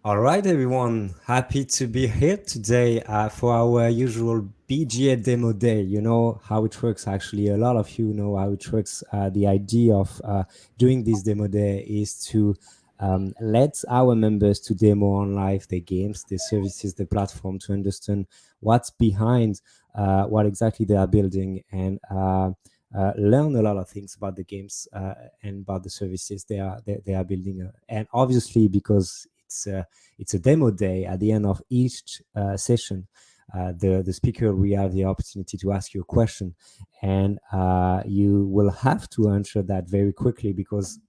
All right, everyone. Happy to be here today for our usual BGA Demo Day. You know how it works, actually. A lot of you know how it works. The idea of doing this Demo Day is to let our members to demo on live their games, their services, the platform, to understand what's behind what exactly they are building, and learn a lot of things about the games and about the services they are building. And obviously, because it's a demo day at the end of each session, the speaker will have the opportunity to ask you a question, and you will have to answer that very quickly, because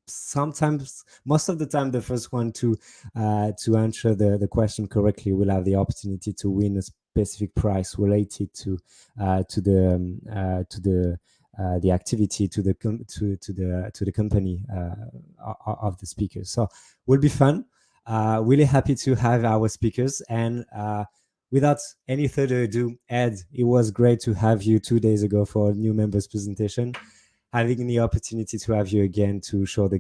sometimes, most of the time, the first one to answer the question correctly will have the opportunity to win a specific prize related to the activity, to the company of the speaker. So will be fun. Really happy to have our speakers, and without any further ado, Ed, it was great to have you 2 days ago for a new members presentation. Having the opportunity to have you again to show the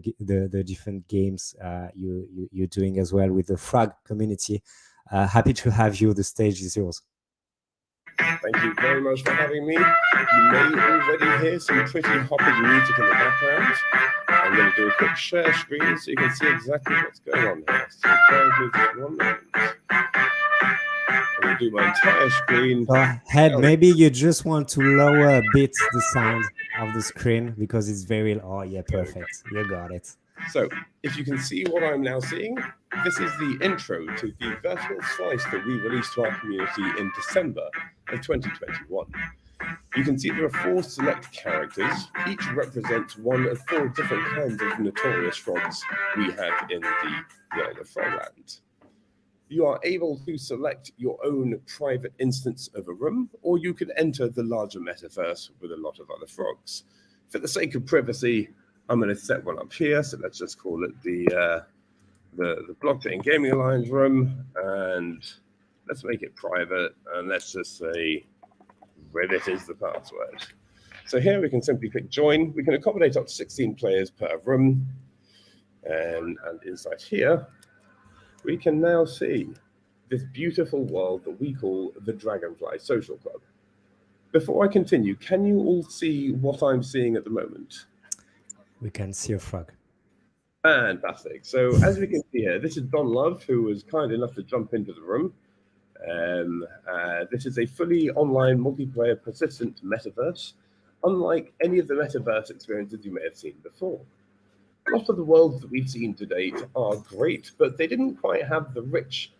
different games you're doing as well with the Frog community. Happy to have you. The stage is yours. Thank you very much for having me. You may already hear some pretty hopping music in the background. I'm going to do a quick share screen so you can see exactly what's going on here. So bear with me just 1 moment. I'm going to do my entire screen. Go ahead. Maybe you just want to lower a bit the sound of the screen because it's very... Oh, yeah, perfect. You got it. So if you can see what I'm now seeing, this is the intro to the vertical slice that we released to our community in December of 2021. You can see there are 4 select characters. Each represents one of 4 different kinds of notorious frogs we have in the world of Frogland. You are able to select your own private instance of a room, or you can enter the larger metaverse with a lot of other frogs. For the sake of privacy, I'm going to set one up here. So let's just call it the Blockchain Gaming Alliance room, and let's make it private, and let's just say Ribbit is the password. So here we can simply click join. We can accommodate up to 16 players per room, and inside here we can now see this beautiful world that we call the Dragonfly Social Club. Before I continue, can you all see what I'm seeing at the moment? We can see a frog. Fantastic. So as we can see here, this is Don Love, who was kind enough to jump into the room. This is a fully online multiplayer persistent metaverse, unlike any of the metaverse experiences you may have seen before. A lot of the worlds that we've seen to date are great, but they didn't quite have the rich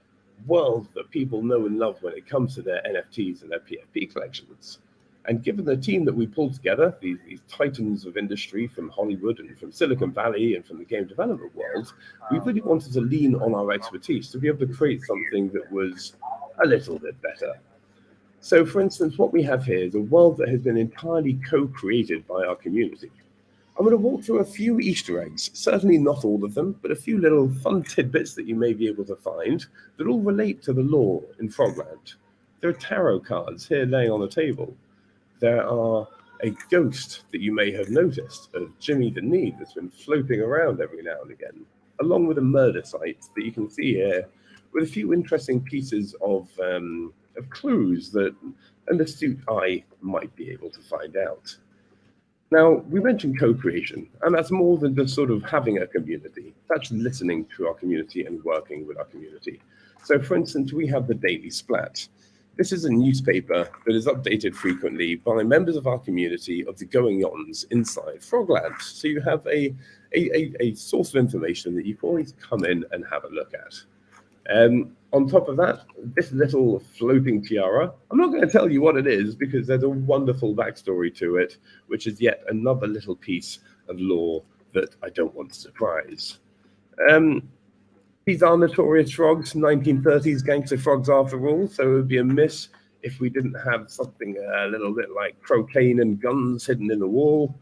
world that people know and love when it comes to their NFTs and their PFP collections. And given the team that we pulled together, these titans of industry from Hollywood and from Silicon Valley and from the game development world, we really wanted to lean on our expertise to be able to create something that was a little bit better. So for instance, what we have here is a world that has been entirely co-created by our community. I'm going to walk through a few Easter eggs, certainly not all of them, but a few little fun tidbits that you may be able to find that all relate to the lore in Frogland. There are tarot cards here laying on the table. There are a ghost that you may have noticed of Jimmy the Need that's been floating around every now and again, along with a murder site that you can see here with a few interesting pieces of clues that an astute eye might be able to find out. Now, we mentioned co-creation, and that's more than just sort of having a community. That's listening to our community and working with our community. So, for instance, we have the Daily Splat. This is a newspaper that is updated frequently by members of our community of the goings-ons inside Frogland. So you have a source of information that you can always come in and have a look at. On top of that, this little floating tiara, I'm not going to tell you what it is because there's a wonderful backstory to it, which is yet another little piece of lore that I don't want to surprise. These are notorious frogs, 1930s gangster frogs after all, so it would be amiss if we didn't have something a little bit like cocaine and guns hidden in the wall.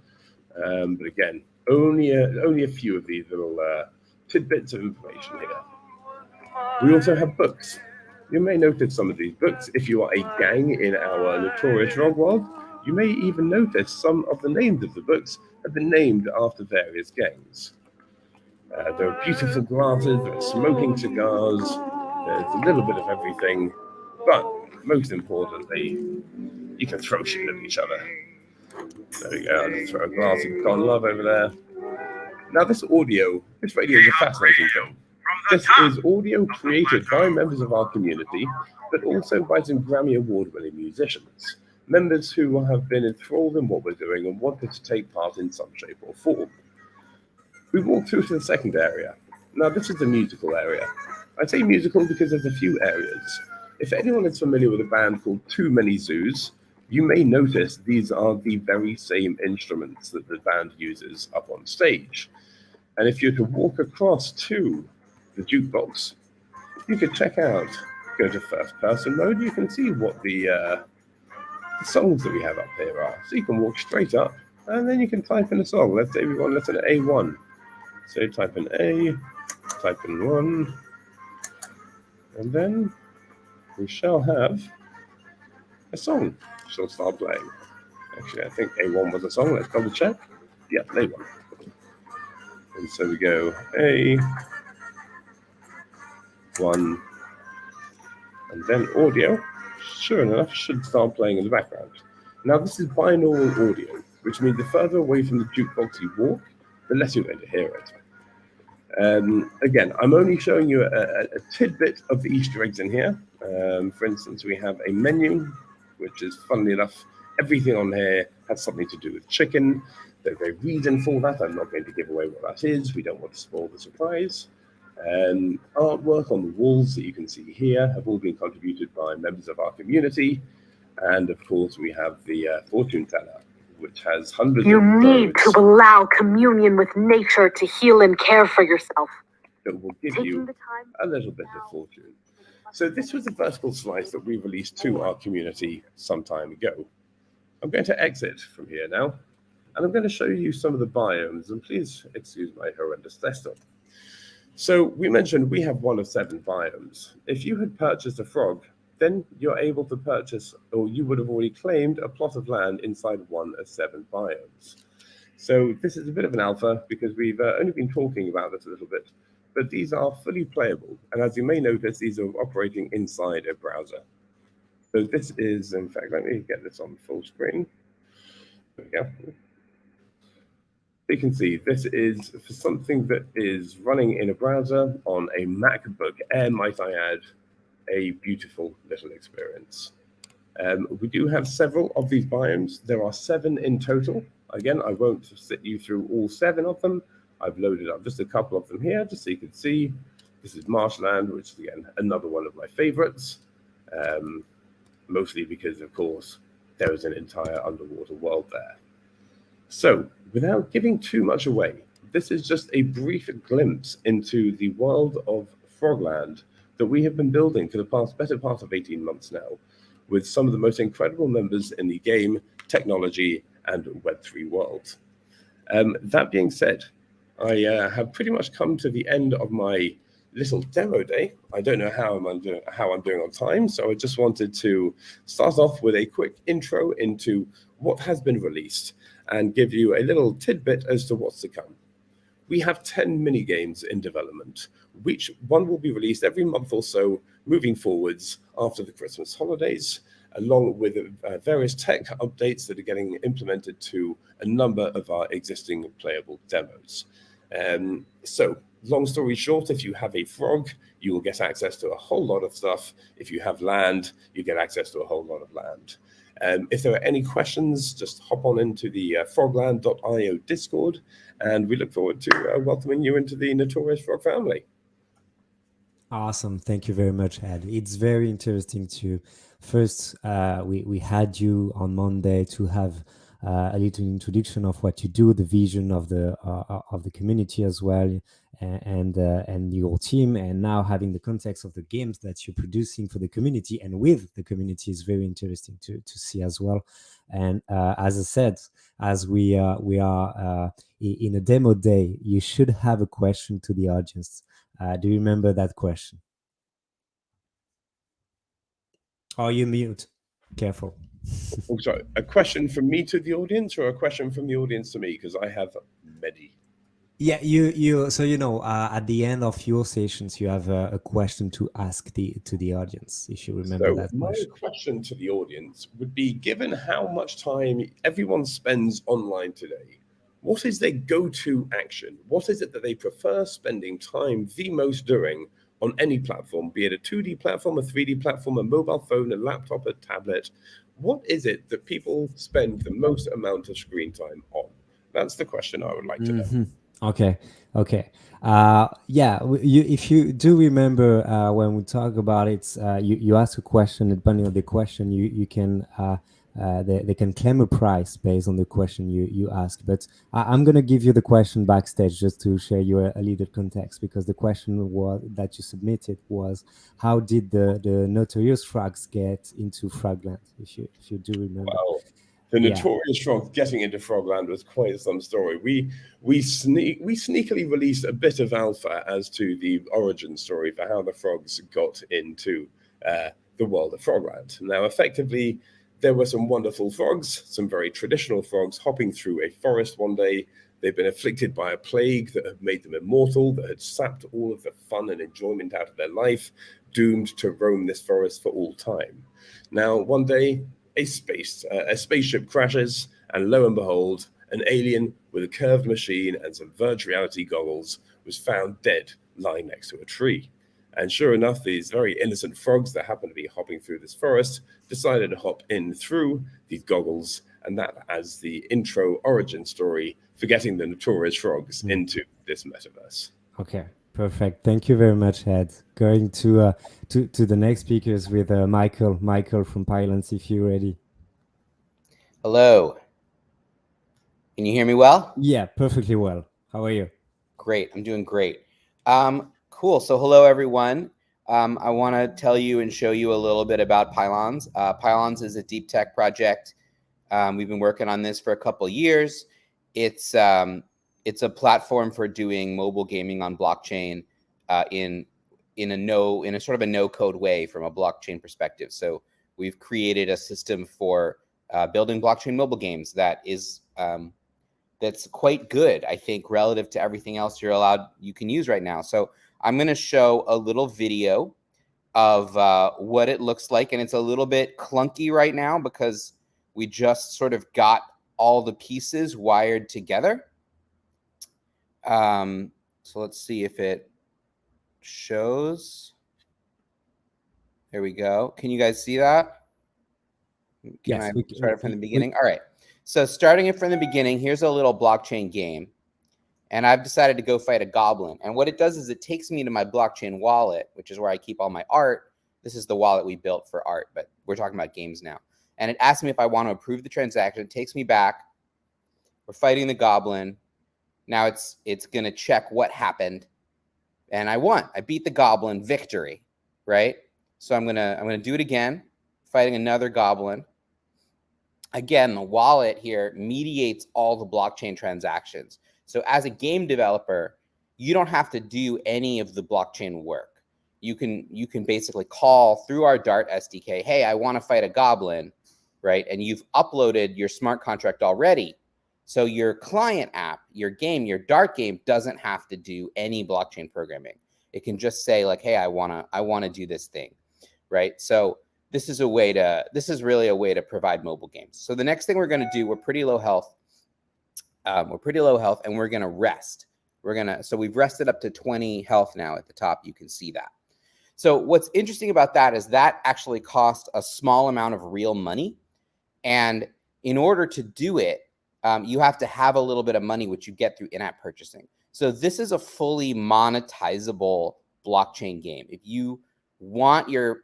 But again, only a few of these little tidbits of information here. We also have books. You may notice some of these books. If you are a gang in our notorious frog world, you may even notice some of the names of the books have been named after various gangs. There are beautiful glasses, there are smoking cigars, there's a little bit of everything, but most importantly, you can throw shit at each other. There we go, I'll just throw a glass of Gone Love over there. Now this radio is a fascinating thing. This is audio created by members of our community, but also by some Grammy Award-winning musicians. Members who have been enthralled in what we're doing and wanted to take part in some shape or form. We walk through to the second area. Now this is the musical area. I say musical because there's a few areas. If anyone is familiar with a band called Too Many Zoos, you may notice these are the very same instruments that the band uses up on stage. And if you were to walk across to the jukebox, you could check out, go to first person mode, you can see what the songs that we have up here are. So you can walk straight up and then you can type in a song. Let's say we want letter A1. So type in A, type in 1, and then we shall have a song. She'll start playing. Actually, I think A1 was a song. Let's double check. Yeah, A1. And so we go A1, and then audio, sure enough, should start playing in the background. Now this is binaural audio, which means the further away from the jukebox you walk, the less you're going to hear it. Again, I'm only showing you a tidbit of the Easter eggs in here. For instance, we have a menu, which is, funnily enough, everything on here has something to do with chicken. There's a reason for that. I'm not going to give away what that is. We don't want to spoil the surprise. Artwork on the walls that you can see here have all been contributed by members of our community. And of course, we have the fortune teller, which has hundreds of You need to allow communion with nature to heal and care for yourself. That will give you a little bit of fortune. So this was a vertical slice that we released to our community some time ago. I'm going to exit from here now, and I'm going to show you some of the biomes, and please excuse my horrendous desktop. So we mentioned we have 1 of 7 biomes. If you had purchased a frog, then you're able to purchase, or you would have already claimed, a plot of land inside 1 of 7 biomes. So this is a bit of an alpha because we've only been talking about this a little bit, but these are fully playable. And as you may notice, these are operating inside a browser. So this is, in fact, let me get this on full screen. There we go. You can see this is for something that is running in a browser on a MacBook Air, might I add, a beautiful little experience. We do have several of these biomes. There are 7 in total. Again, I won't sit you through all 7 of them. I've loaded up just a couple of them here, just so you can see. This is Marshland, which is, again, another one of my favorites, mostly because, of course, there is an entire underwater world there. So, without giving too much away, this is just a brief glimpse into the world of Frogland that we have been building for the better part of 18 months now, with some of the most incredible members in the game, technology, and Web3 world. That being said, I have pretty much come to the end of my little demo day. I don't know how I'm doing on time, so I just wanted to start off with a quick intro into what has been released and give you a little tidbit as to what's to come. We have 10 mini games in development, which one will be released every month or so moving forwards after the Christmas holidays, along with various tech updates that are getting implemented to a number of our existing playable demos. So, long story short, if you have a frog, you will get access to a whole lot of stuff. If you have land, you get access to a whole lot of land. If there are any questions, just hop on into the frogland.io Discord, and we look forward to welcoming you into the Notorious Frog family. Awesome. Thank you very much, Ed. It's very interesting to first, we had you on Monday to have a little introduction of what you do, the vision of the community as well, and your team, and now having the context of the games that you're producing for the community and with the community is very interesting to see as well. And as I said, as we are in a demo day, you should have a question to the audience. Do you remember that question? Oh, you mute. Careful. Oh, sorry. A question from me to the audience, or a question from the audience to me? Because I have many. Yeah, so at the end of your sessions, you have a question to ask to the audience, if you remember So, that my question. question to the audience would be, given how much time everyone spends online today, what is their go-to action? What is it that they prefer spending time the most doing on any platform, be it a 2D platform, a 3D platform, a mobile phone, a laptop, a tablet? What is it that people spend the most amount of screen time on? That's the question I would like to know. Hmm. Okay, okay. Yeah, if you do remember when we talk about it, you ask a question. Depending on the question, you can they can claim a price based on the question you ask. But I'm gonna give you the question backstage just to share you a little context, because the question that you submitted was, how did the notorious frogs get into Frogland? If you do remember, Wow. The yeah. notorious frog getting into Frogland was quite some story. We sneakily released a bit of alpha as to the origin story for how the frogs got into the world of Frogland. Now, effectively, there were some wonderful frogs, some very traditional frogs, hopping through a forest one day. They've been afflicted by a plague that had made them immortal, that had sapped all of the fun and enjoyment out of their life, doomed to roam this forest for all time. Now, one day, a spaceship crashes, and lo and behold, an alien with a curved machine and some virtual reality goggles was found dead lying next to a tree. And sure enough, these very innocent frogs that happened to be hopping through this forest decided to hop in through these goggles, and that as the intro origin story for getting the notorious frogs into this metaverse. Okay, perfect. Thank you very much, Ed. Going to the next speakers with Michael from Pylons, if you're ready. Hello. Can you hear me well? Yeah, perfectly well. How are you? Great. I'm doing great. Cool. So hello, everyone. I want to tell you and show you a little bit about Pylons. Pylons is a deep tech project. We've been working on this for a couple years. It's a platform for doing mobile gaming on blockchain in a sort of a no code way from a blockchain perspective. So we've created a system for building blockchain mobile games that is that's quite good, I think, relative to everything else you can use right now. So I'm going to show a little video of what it looks like, and it's a little bit clunky right now because we just sort of got all the pieces wired together. So let's see if it shows. There we go. Can you guys see that? Can I start it from the beginning? All right. So starting it from the beginning, here's a little blockchain game. And I've decided to go fight a goblin. And what it does is it takes me to my blockchain wallet, which is where I keep all my art. This is the wallet we built for art, but we're talking about games now. And it asks me if I want to approve the transaction. It takes me back. We're fighting the goblin. Now it's going to check what happened. And I won. I beat the goblin. Victory, right? So I'm going to do it again, fighting another goblin. Again, the wallet here mediates all the blockchain transactions. So as a game developer, you don't have to do any of the blockchain work. You can basically call through our Dart SDK, hey, I want to fight a goblin, right? And you've uploaded your smart contract already. So your client app, your game, your Dart game doesn't have to do any blockchain programming. It can just say like, hey, I wanna do this thing, right? So this is really a way to provide mobile games. So the next thing we're going to do, we're pretty low health, and we're going to rest. So we've rested up to 20 health now at the top. You can see that. So what's interesting about that is that actually costs a small amount of real money. And in order to do it, you have to have a little bit of money, which you get through in-app purchasing. So this is a fully monetizable blockchain game. If you want your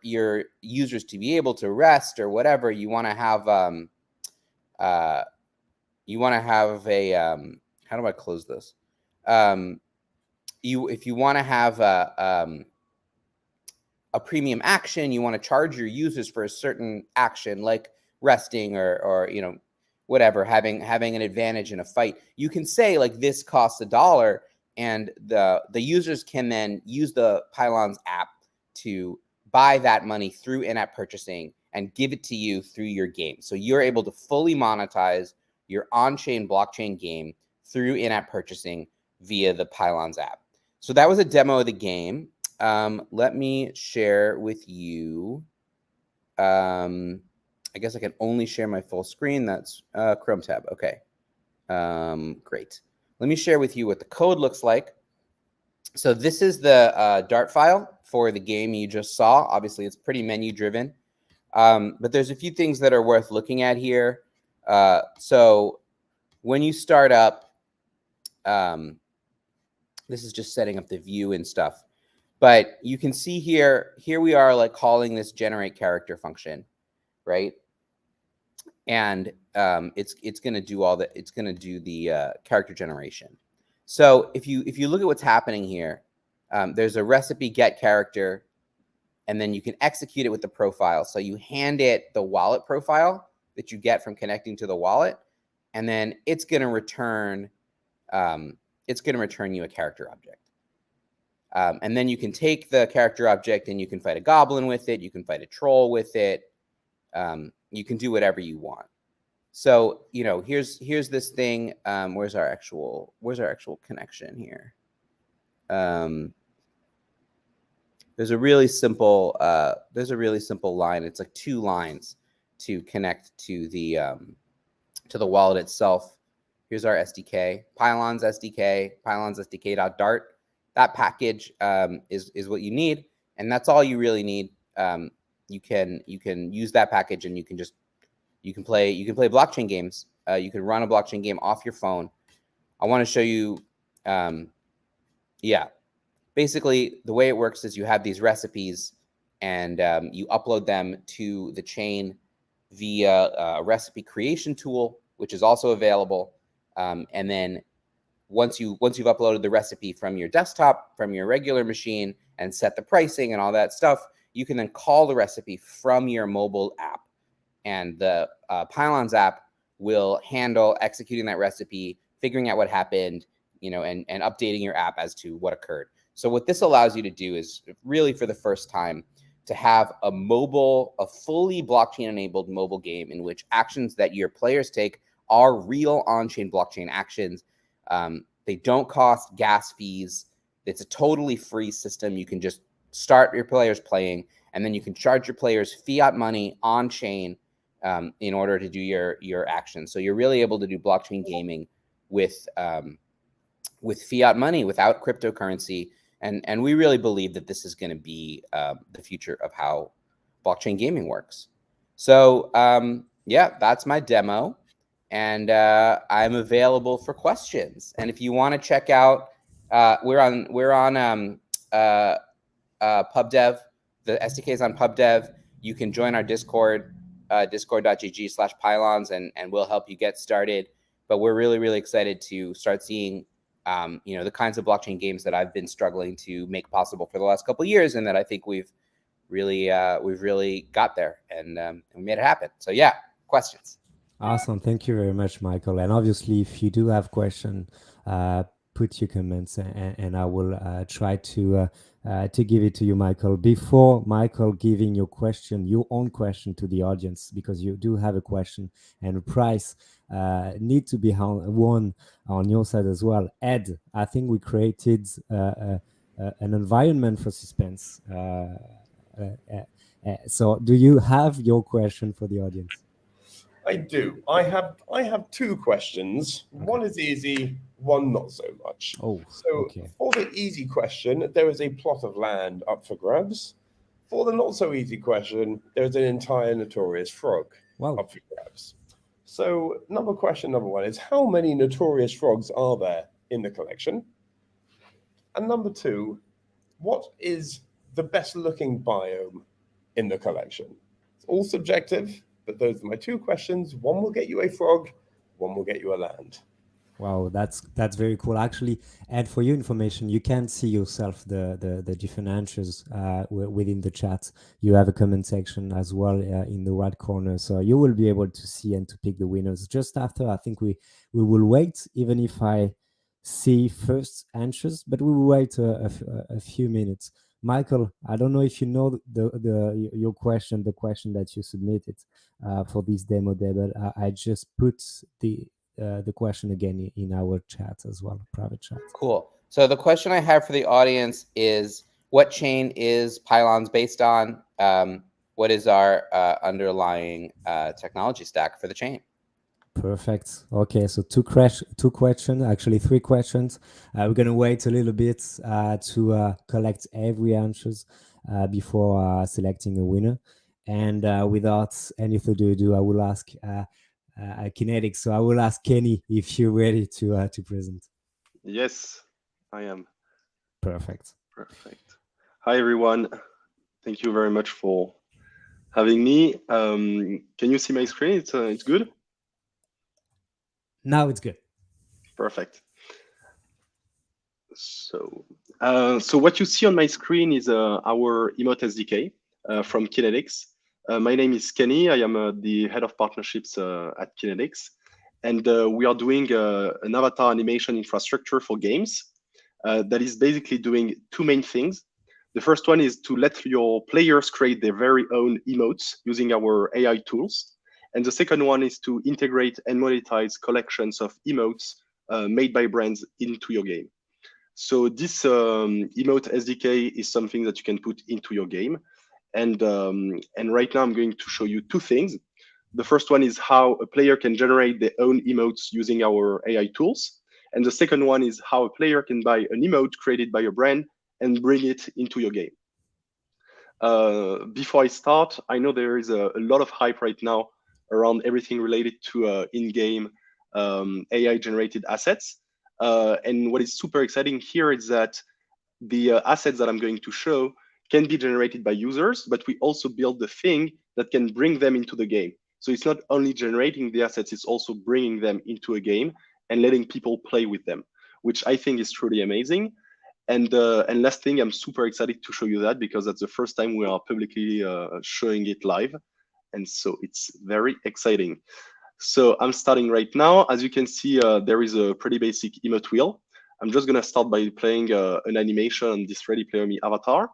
users to be able to rest or whatever, you want to have a how do I close this? If you want to have a premium action, you want to charge your users for a certain action like resting or whatever, having an advantage in a fight, you can say like this costs $1, and the users can then use the Pylons app to buy that money through in-app purchasing and give it to you through your game. So you're able to fully monetize your on-chain blockchain game through in-app purchasing via the Pylons app. So that was a demo of the game. Let me share with you. I guess I can only share my full screen. That's Chrome tab. Okay, great. Let me share with you what the code looks like. So this is the Dart file for the game you just saw. Obviously, it's pretty menu driven, but there's a few things that are worth looking at here. So when you start up, this is just setting up the view and stuff. But you can see here we are like calling this generate character function, right? And it's going to do all that. It's going to do the character generation. So if you look at what's happening here, there's a recipe get character, and then you can execute it with the profile. So you hand it the wallet profile that you get from connecting to the wallet, and then it's going to return you a character object. And then you can take the character object and you can fight a goblin with it. You can fight a troll with it. You can do whatever you want. So, you know, here's this thing. Where's our actual connection here? There's a really simple line. It's like 2 lines to connect to the wallet itself. Here's our SDK, Pylons SDK, Pylons SDK.dart. That package is what you need, and that's all you really need. You can use that package, and you can play blockchain games. You can run a blockchain game off your phone. I want to show you. Basically, the way it works is you have these recipes, and you upload them to the chain via a recipe creation tool, which is also available. And then once you've uploaded the recipe from your desktop, from your regular machine, and set the pricing and all that stuff, you can then call the recipe from your mobile app, and the Pylons app will handle executing that recipe, figuring out what happened, you know, and updating your app as to what occurred. So what this allows you to do is really for the first time to have a fully blockchain-enabled mobile game in which actions that your players take are real on-chain blockchain actions. They don't cost gas fees. It's a totally free system. You can just start your players playing, and then you can charge your players fiat money on-chain in order to do your actions. So you're really able to do blockchain gaming with fiat money, without cryptocurrency. And we really believe that this is going to be the future of how blockchain gaming works. So yeah, that's my demo. And I'm available for questions. And if you want to check out, we're on PubDev. The SDK is on PubDev. You can join our Discord, discord.gg/pylons, and we'll help you get started. But we're really, really excited to start seeing, you know, the kinds of blockchain games that I've been struggling to make possible for the last couple of years, and that I think we've really got there, and we made it happen. So yeah, questions. Awesome. Thank you very much, Michael. And obviously, if you do have questions, put your comments, and I will try to give it to you, Michael. Before Michael giving your own question to the audience, because you do have a question and a prize need to be won on your side as well. Ed, I think we created an environment for suspense. So do you have your question for the audience? I do. I have 2 questions. Okay. One is easy, one not so much. Oh, so okay. For the easy question, there is a plot of land up for grabs. For the not so easy question, there is an entire notorious frog up for grabs. So question number 1 is, how many notorious frogs are there in the collection? And number 2, what is the best looking biome in the collection? It's all subjective, but those are my 2 questions. One will get you a frog, one will get you a land. Wow, that's very cool. Actually, and for your information, you can see yourself the different answers within the chat. You have a comment section as well in the right corner, so you will be able to see and to pick the winners just after. I think we will wait, even if I see first answers, but we will wait a few minutes. Michael, I don't know if you know your question, the question that you submitted for this demo day, but I just put the question again in our chat as well, private chat. Cool. So the question I have for the audience is, what chain is Pylons based on? What is our underlying technology stack for the chain? Perfect. Okay, so two questions, actually 3 questions. We're gonna wait a little bit to collect every answers before selecting a winner. And without any further ado, I will ask Kinetix. So I will ask Kenny if you're ready to present. Yes, I am. Perfect. Perfect. Hi everyone. Thank you very much for having me. Can you see my screen? It's good. Now it's good. Perfect. So what you see on my screen is our emote SDK from Kinetix. My name is Kenny. I am the head of partnerships at Kinetix, and we are doing an avatar animation infrastructure for games that is basically doing 2 main things. The first one is to let your players create their very own emotes using our AI tools. And the second one is to integrate and monetize collections of emotes made by brands into your game. So this emote SDK is something that you can put into your game. And right now I'm going to show you 2 things. The first one is how a player can generate their own emotes using our AI tools. And the second one is how a player can buy an emote created by a brand and bring it into your game. Before I start, I know there is a lot of hype right now around everything related to in-game AI-generated assets. And what is super exciting here is that the assets that I'm going to show can be generated by users, but we also build the thing that can bring them into the game. So it's not only generating the assets, it's also bringing them into a game and letting people play with them, which I think is truly amazing. And last thing, I'm super excited to show you that because that's the first time we are publicly showing it live. And so it's very exciting. So I'm starting right now. As you can see, there is a pretty basic emote wheel. I'm just gonna start by playing an animation on this Ready Player Me avatar.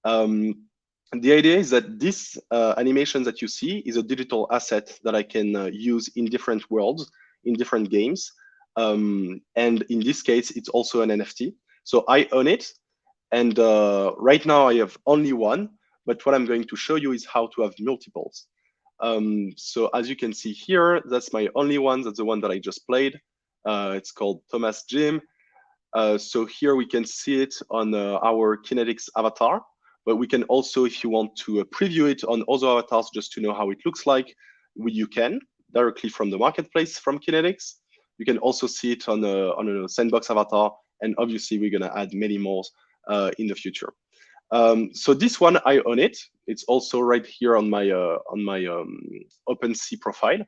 The idea is that this animation that you see is a digital asset that I can use in different worlds, in different games. And in this case, it's also an NFT. So I own it. And right now I have only one, but what I'm going to show you is how to have multiples. So as you can see here, that's my only one. That's the one that I just played. It's called Thomas Jim. So here we can see it on our Kinetix avatar, but we can also, if you want to preview it on other avatars just to know how it looks like, you can directly from the marketplace from Kinetix. You can also see it on a sandbox avatar, and obviously we're gonna add many more in the future. So this one, I own it. It's also right here on my OpenSea profile.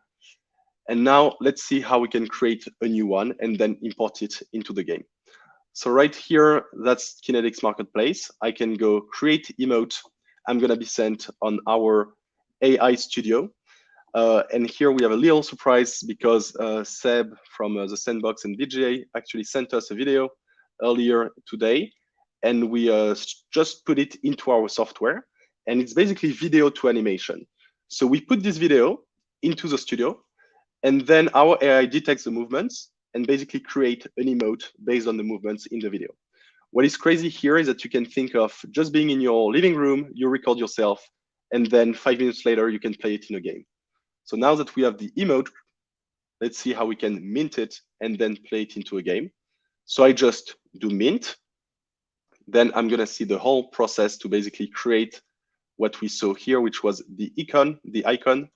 And now let's see how we can create a new one and then import it into the game. So right here, that's Kinetix Marketplace. I can go create emote. I'm gonna be sent on our AI studio. And here we have a little surprise because Seb from the Sandbox and BGA actually sent us a video earlier today. And we just put it into our software. And it's basically video to animation. So we put this video into the studio, and then our AI detects the movements and basically create an emote based on the movements in the video. What is crazy here is that you can think of just being in your living room, you record yourself, and then 5 minutes later, you can play it in a game. So now that we have the emote, let's see how we can mint it and then play it into a game. So I just do mint. Then I'm gonna see the whole process to basically create what we saw here, which was the icon.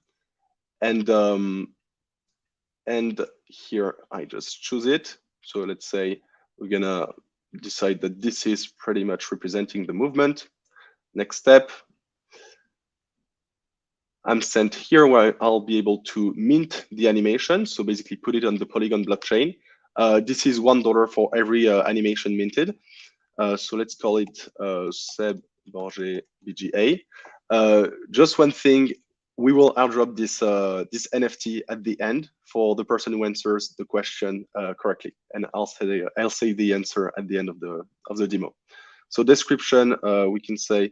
And here I just choose it. So let's say we're gonna decide that this is pretty much representing the movement. Next step, I'm sent here where I'll be able to mint the animation. So basically put it on the Polygon blockchain. This is $1 for every animation minted. So let's call it Seb Borges BGA. Just one thing, we will airdrop this this NFT at the end for the person who answers the question correctly, and I'll say the answer at the end of the demo. So description, we can say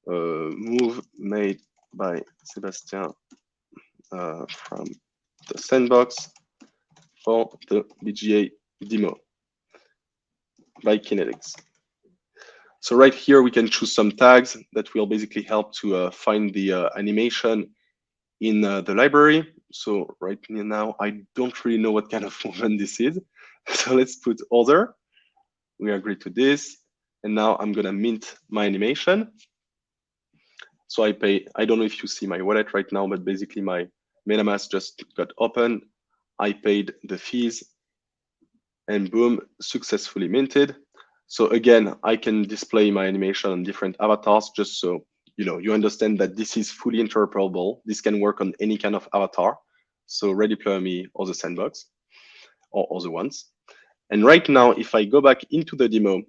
move made by Sébastien from the Sandbox for the BGA Demo by Kinetix. So right here, we can choose some tags that will basically help to find the animation in the library. So right now, I don't really know what kind of movement this is. So let's put other. We agree to this. And now I'm gonna mint my animation. So I don't know if you see my wallet right now, but basically my MetaMask just got open. I paid the fees and boom, successfully minted. So again, I can display my animation on different avatars just so you understand that this is fully interoperable. This can work on any kind of avatar. So Ready Player Me or the Sandbox or other ones. And right now, if I go back into the demo,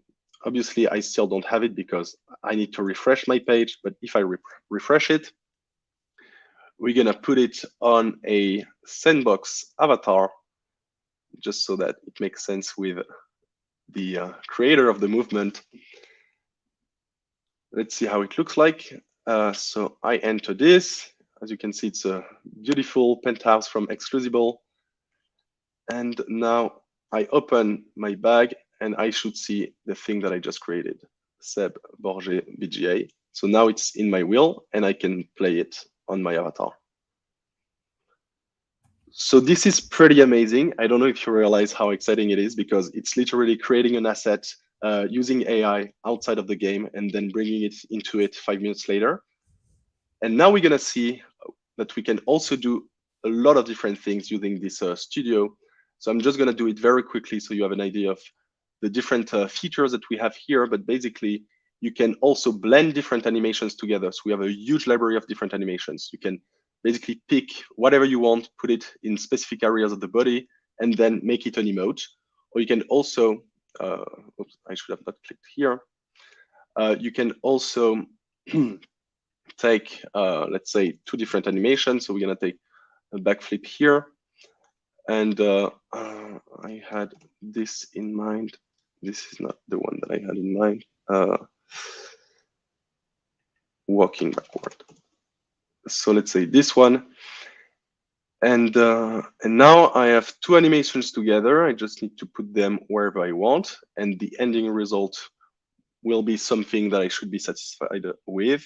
obviously I still don't have it because I need to refresh my page. But if I refresh it, we're gonna put it on a Sandbox avatar just so that it makes sense with the creator of the movement. Let's see how it looks like. So I enter this. As you can see, it's a beautiful penthouse from Exclusible. And now I open my bag and I should see the thing that I just created, Seb Borget BGA. So now it's in my wheel and I can play it on my avatar. So this is pretty amazing. I don't know if you realize how exciting it is because it's literally creating an asset using AI outside of the game and then bringing it into it 5 minutes later. And now we're gonna see that we can also do a lot of different things using this studio. So I'm just gonna do it very quickly so you have an idea of the different features that we have here, but basically you can also blend different animations together. So we have a huge library of different animations. You can basically pick whatever you want, put it in specific areas of the body, and then make it an emote. Or you can also, oops, I should have not clicked here. You can also take, let's say, 2 different animations. So we're gonna take a backflip here. And I had this in mind. This is not the one that I had in mind. Walking backward. So let's say this one. And now I have 2 animations together. I just need to put them wherever I want. And the ending result will be something that I should be satisfied with.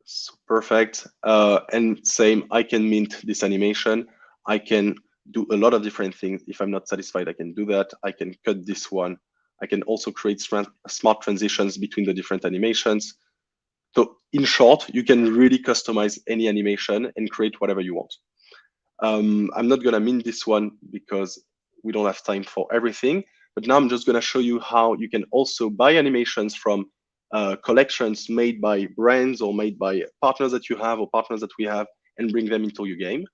So perfect. And same, I can mint this animation. I can do a lot of different things. If I'm not satisfied, I can do that. I can cut this one. I can also create smart transitions between the different animations. So in short, you can really customize any animation and create whatever you want. I'm not gonna mint this one because we don't have time for everything, but now I'm just gonna show you how you can also buy animations from collections made by brands or made by partners that you have or partners that we have and bring them into your game.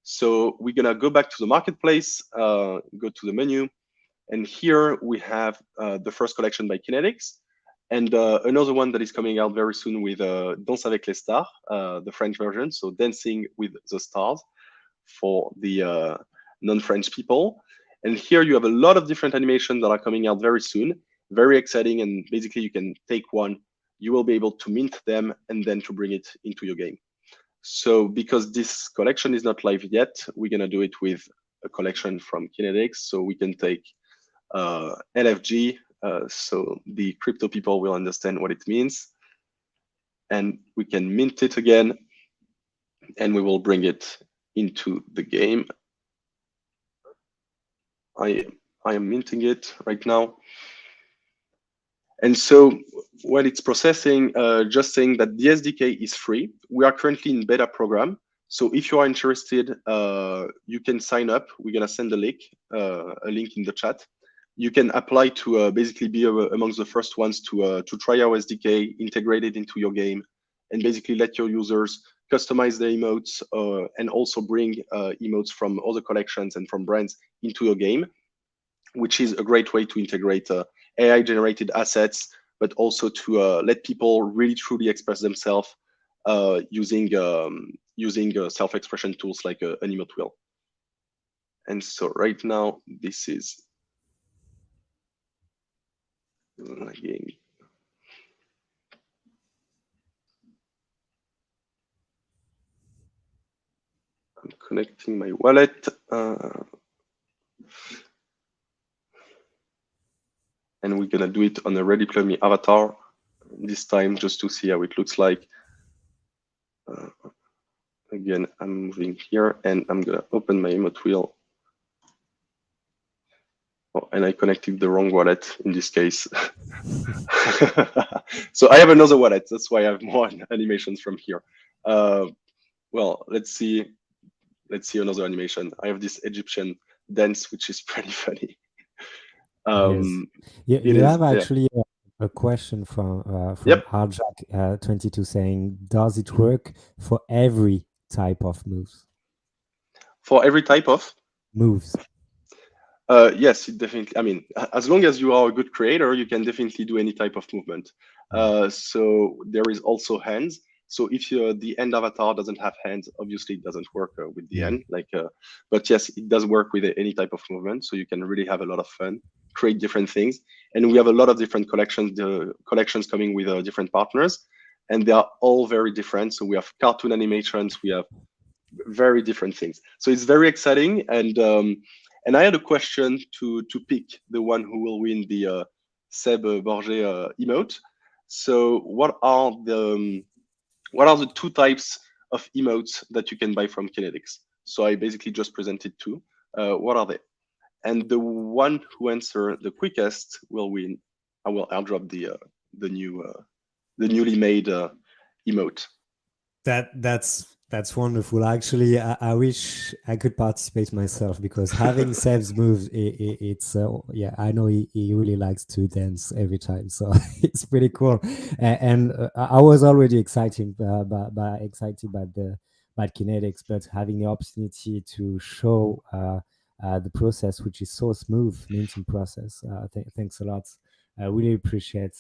So we're gonna go back to the marketplace, go to the menu, and here we have the first collection by Kinetix, and another one that is coming out very soon with Danse avec les stars, the French version, so Dancing with the Stars for the non-French people. And here you have a lot of different animations that are coming out very soon, very exciting, and basically you can take one, you will be able to mint them and then to bring it into your game. So because this collection is not live yet, we're gonna do it with a collection from Kinetix, so we can take LFG, so the crypto people will understand what it means. And we can mint it again, and we will bring it into the game. I am minting it right now. And so when it's processing, just saying that the SDK is free. We are currently in beta program. So if you are interested, you can sign up. We're gonna send a link in the chat. You can apply to basically be amongst the first ones to try our SDK, integrate it into your game, and basically let your users customize their emotes and also bring emotes from other collections and from brands into your game, which is a great way to integrate AI-generated assets, but also to let people really truly express themselves using self-expression tools like an emote wheel. And so right now, this is again. I'm connecting my wallet. And we're gonna do it on a Ready Player Me avatar this time, just to see how it looks like. Again, I'm moving here, and I'm gonna open my emote wheel. Oh, and I connected the wrong wallet in this case. So I have another wallet. That's why I have more animations from here. Well, let's see another animation. I have this Egyptian dance, which is pretty funny. You have actually a question from Arjak22 saying, does it work for every type of moves? For every type of moves? Yes, it definitely. I mean, as long as you are a good creator, you can definitely do any type of movement. So there is also hands. So if the end avatar doesn't have hands, obviously it doesn't work with the end. But yes, it does work with any type of movement. So you can really have a lot of fun, create different things. And we have a lot of different collections. The collections coming with different partners, and they are all very different. So we have cartoon animations, we have very different things. So it's very exciting. And I had a question to pick the one who will win the Seb Borget emote. So what are the two types of emotes that you can buy from Kinetix? So I basically just presented two. What are they? And the one who answers the quickest will win. I'll airdrop the newly made emote. That's wonderful. Actually, I wish I could participate myself, because having Seb's moves, it's yeah, I know he really likes to dance every time, so it's pretty cool. And I was already excited by Kinetix, but having the opportunity to show the process, which is so smooth, minting process. Thanks a lot. I really appreciate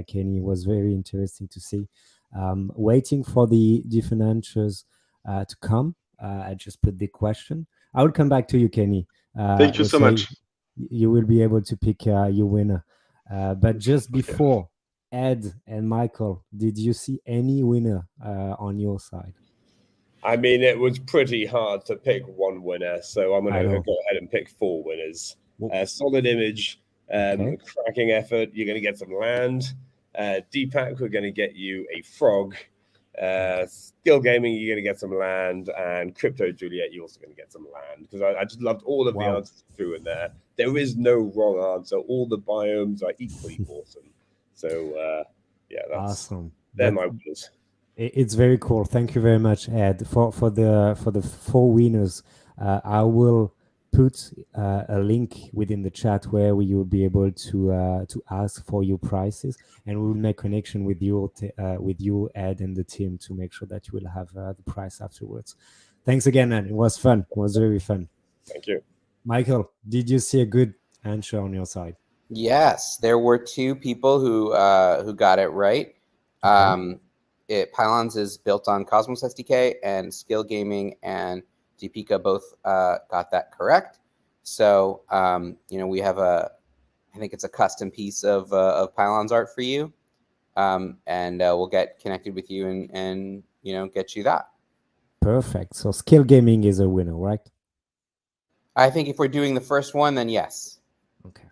Kenny. It was very interesting to see. Waiting for the different answers to come. I just put the question. I will come back to you, Kenny. Thank you so much. You will be able to pick your winner. But just before, Ed and Michael, did you see any winner on your side? I mean, it was pretty hard to pick one winner, so I'm going to go ahead and pick four winners. Solid Image, cracking effort. You're going to get some land. Deepak, we're going to get you a frog. Skill Gaming, you're going to get some land. And Crypto Juliet, you're also going to get some land. Because I just loved all of the answers through in there. There is no wrong answer. All the biomes are equally awesome. So, yeah, that's awesome. They're my winners. It's very cool. Thank you very much, Ed. For the four winners, I will put a link within the chat where you will be able to ask for your prices, and we will make connection with you, Ed, and the team to make sure that you will have the price afterwards. Thanks again, Ed. It was fun. It was very fun. Thank you, Michael. Did you see a good answer on your side? Yes, there were two people who got it right. Pylons is built on Cosmos SDK, and Skill Gaming and Deepika both got that correct. So we have I think it's a custom piece of Pylons art for you, and we'll get connected with you and get you that. Perfect. So Skill Gaming is a winner, right? I think if we're doing the first one, then yes. Okay.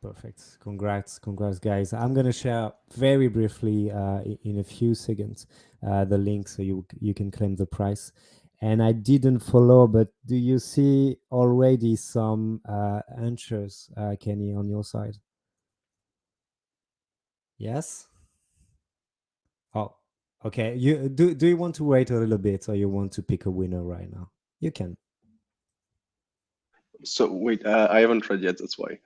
Perfect. Congrats, guys. I'm gonna share very briefly in a few seconds the link so you can claim the price. And I didn't follow, but do you see already some answers, Kenny, on your side? Yes. Oh, okay. You do you want to wait a little bit, or you want to pick a winner right now? You can. So wait, I haven't tried yet. That's why.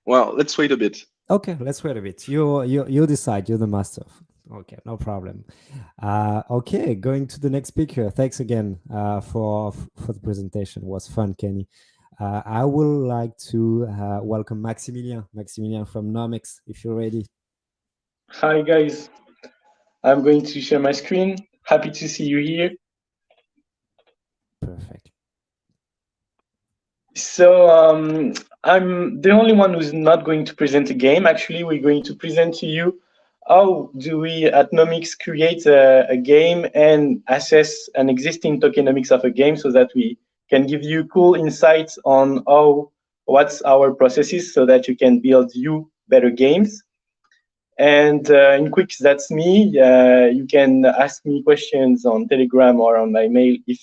Well, let's wait a bit. Okay, let's wait a bit. You decide. You're the master. Okay, no problem. Okay, going to the next speaker. Thanks again for the presentation. It was fun, Kenny. I would like to welcome Maximilian from Nomiks, if you're ready. Hi, guys. I'm going to share my screen. Happy to see you here. Perfect. So I'm the only one who's not going to present a game. Actually, we're going to present to you how do we at Nomiks create a game and assess an existing tokenomics of a game so that we can give you cool insights on what's our processes so that you can build you better games. And in quick, that's me. You can ask me questions on Telegram or on my mail if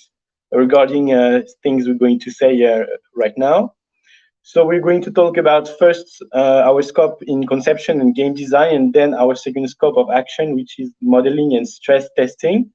regarding things we're going to say right now. So we're going to talk about first our scope in conception and game design, and then our second scope of action, which is modeling and stress testing.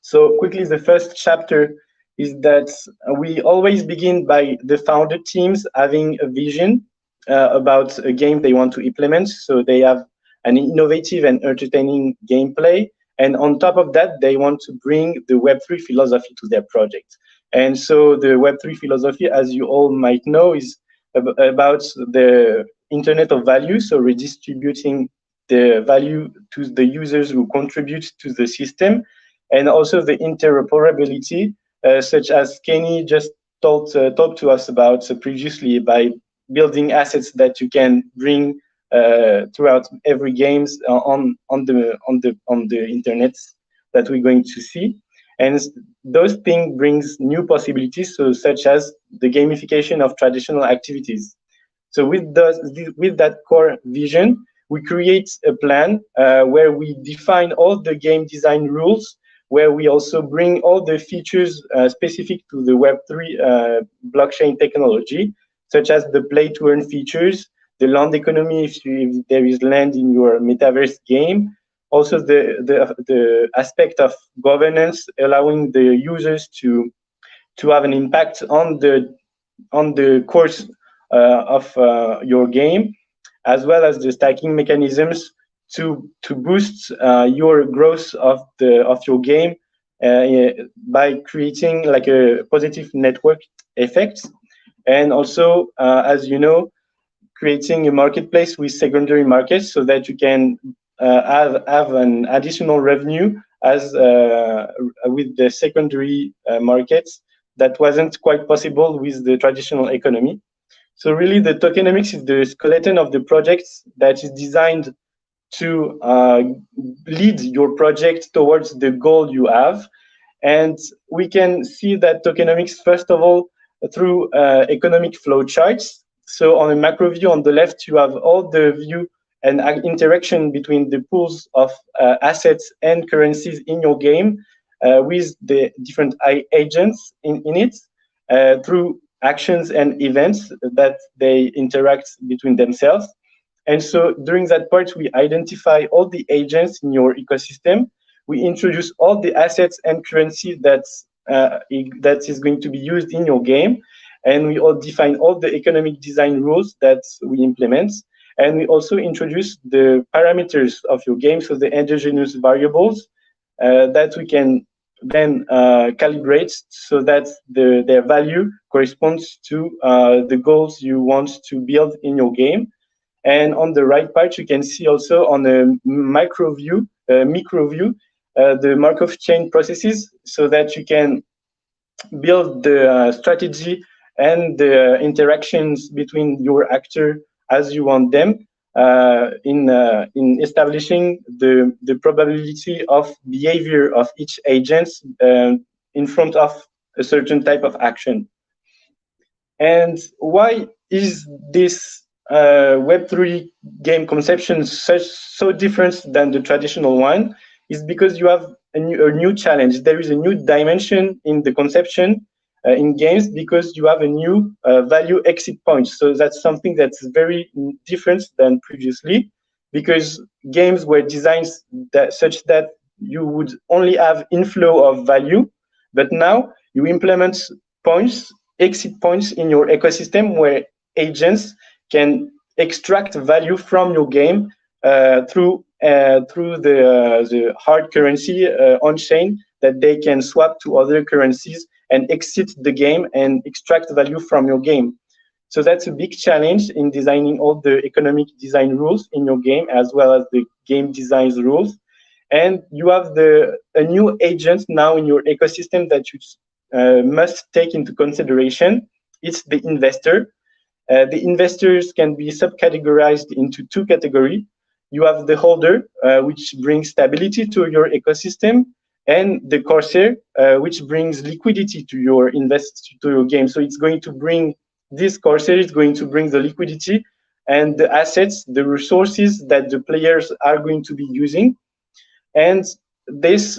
So quickly, the first chapter is that we always begin by the founder teams having a vision about a game they want to implement. So they have an innovative and entertaining gameplay. And on top of that, they want to bring the Web3 philosophy to their project. And so the Web3 philosophy, as you all might know, is about the Internet of Value, so redistributing the value to the users who contribute to the system, and also the interoperability, such as Kenny just talked to us about previously, by building assets that you can bring throughout every games on the internet that we're going to see. And those things brings new possibilities, so such as the gamification of traditional activities. So with that core vision, we create a plan where we define all the game design rules, where we also bring all the features specific to the Web3 blockchain technology, such as the play-to-earn features, the land economy if there is land in your metaverse game, also the aspect of governance, allowing the users to have an impact on the course of your game, as well as the stacking mechanisms to boost your growth of your game by creating like a positive network effect, and also as you know, creating a marketplace with secondary markets so that you can have an additional revenue as with the secondary markets that wasn't quite possible with the traditional economy. So really, the tokenomics is the skeleton of the projects that is designed to lead your project towards the goal you have. And we can see that tokenomics, first of all, through economic flow charts. So on a macro view on the left, you have all the view and interaction between the pools of assets and currencies in your game with the different agents in it through actions and events that they interact between themselves. And so during that part, we identify all the agents in your ecosystem. We introduce all the assets and currency that is going to be used in your game. And we all define all the economic design rules that we implement. And we also introduce the parameters of your game, so the endogenous variables that we can then calibrate so that their value corresponds to the goals you want to build in your game. And on the right part, you can see also on a micro view, the Markov chain processes, so that you can build the strategy and the interactions between your actor as you want them in establishing the probability of behavior of each agent in front of a certain type of action. And why is this Web3 game conception so different than the traditional one? Is because you have a new challenge. There is a new dimension in the conception in games because you have a new value exit point. So that's something that's very different than previously, because games were designed such that you would only have inflow of value, but now you implement points, exit points in your ecosystem where agents can extract value from your game through the hard currency on chain that they can swap to other currencies and exit the game and extract value from your game. So that's a big challenge in designing all the economic design rules in your game, as well as the game design rules. And you have a new agent now in your ecosystem that you must take into consideration. It's the investor. The investors can be subcategorized into two categories. you have the holder, which brings stability to your ecosystem, and the corsair, which brings liquidity to your game. So it's going to bring this corsair is going to bring the liquidity and the assets, the resources that the players are going to be using. And this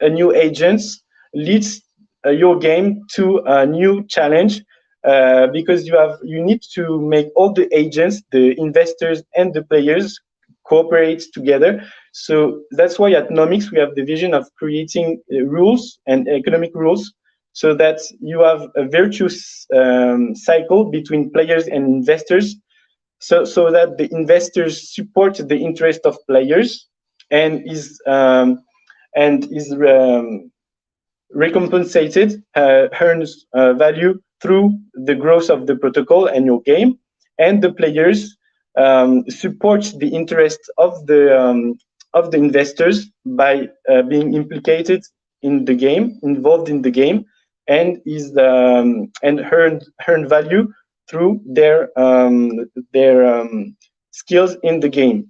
new agents leads your game to a new challenge, because you need to make all the agents, the investors and the players cooperate together. So that's why at Nomiks we have the vision of creating rules and economic rules, so that you have a virtuous cycle between players and investors, so that the investors support the interest of players and is recompensated, earns value through the growth of the protocol and your game, and the players support the interest of the investors by being implicated in the game, involved in the game, and earn value through their skills in the game.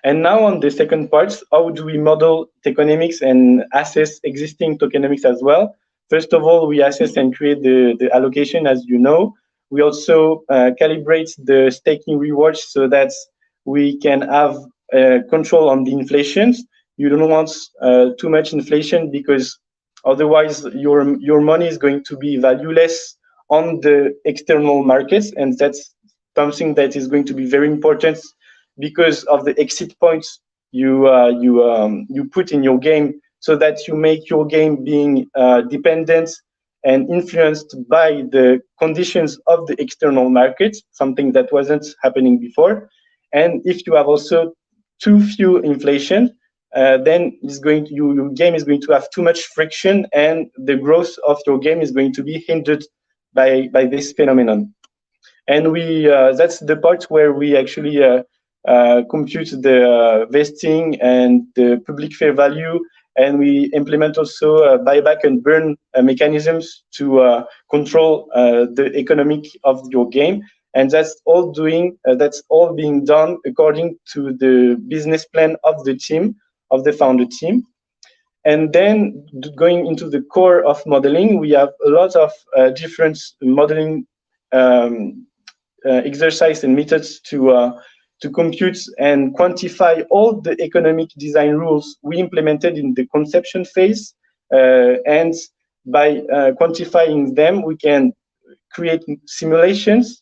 And now on the second part, how do we model tokenomics and assess existing tokenomics as well? First of all, we assess and create the allocation, as you know. We also calibrate the staking rewards so that we can have control on the inflations. You don't want too much inflation, because otherwise your money is going to be valueless on the external markets, and that's something that is going to be very important, because of the exit points you put in your game, so that you make your game being dependent and influenced by the conditions of the external market, something that wasn't happening before. And if you have also too few inflation, then your game is going to have too much friction, and the growth of your game is going to be hindered by this phenomenon. And that's the part where we actually compute the vesting and the public fair value, and we implement also buyback and burn mechanisms to control the economic of your game. And that's all being done according to the business plan of the team, of the founder team. And then going into the core of modeling, we have a lot of different modeling exercise and methods to compute and quantify all the economic design rules we implemented in the conception phase. And by quantifying them, we can create simulations,